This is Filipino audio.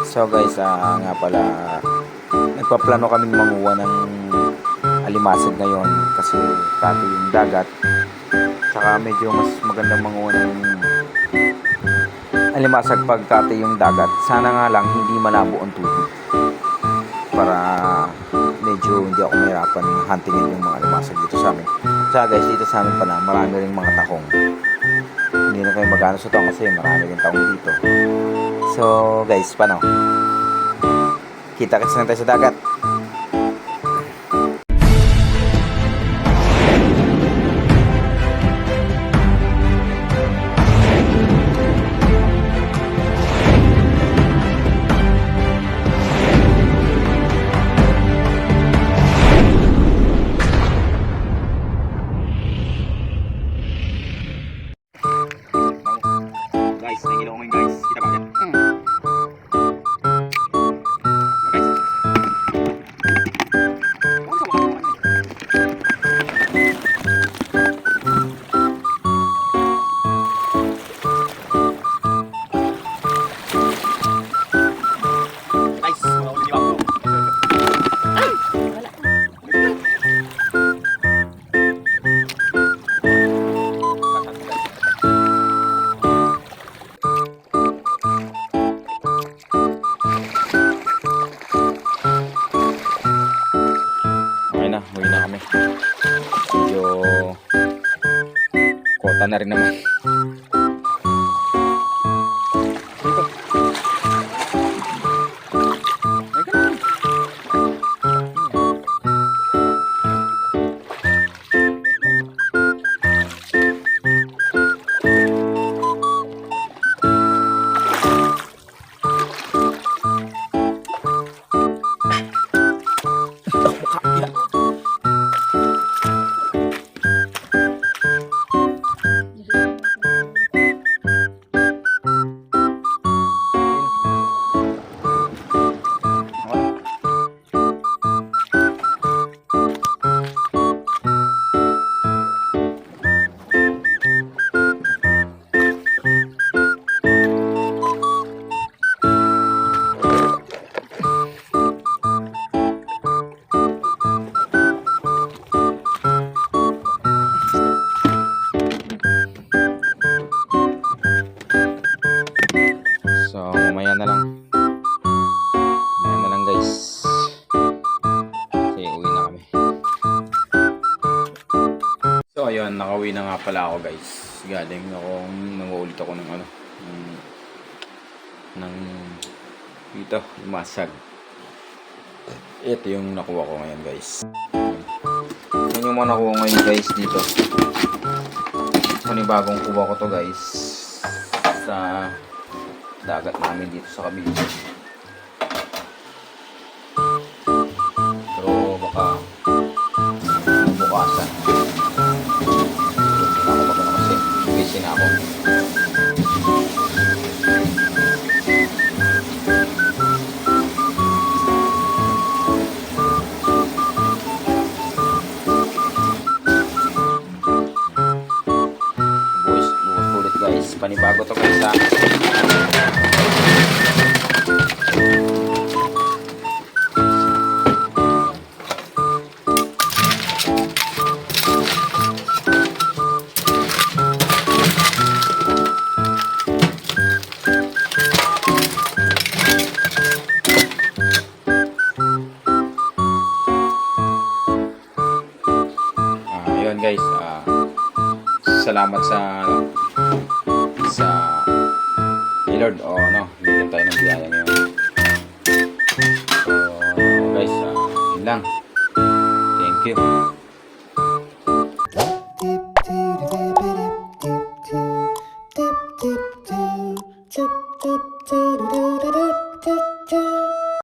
So guys, nga pala, nagpaplano kaming manguha ng alimasag ngayon kasi tato yung dagat. Saka medyo mas magandang manguha ng alimasag pag tato yung dagat. Sana nga lang hindi malabo ang tubig para medyo hindi ako mahirapan huntingin yung mga alimasag dito sa amin. Saka guys, dito sa amin pala marami ring mga takong. Hindi na kayo magano sa taong kasi marami ring taong dito. So guys, paano? Kita-kits lang tayo sa dagat. Guys, nangilo ko guys. Kita ba yan? Uwi na kami. Medyo kota na rin naman. Dito. So, mamaya na lang. Mamaya na lang guys. Kasi uwi na kami. So, ayun. Nakauwi na nga pala ako guys. Galing akong nanguulit ako ng ano. Ng dito, masag. Ito yung nakuha ko ngayon guys. Yan yung mga nakuha ngayon guys dito. Panibagong kuha ko to guys. Sa dagat namin dito sa kabila. Pero baka bukasan. Hindi na ako magano kasi busy na ako. Bukas ulit guys. Panibago to guys ha. Ayun guys, salamat sa Lord o bigyan tayo ng biyaya ngayon. So guys, yun lang.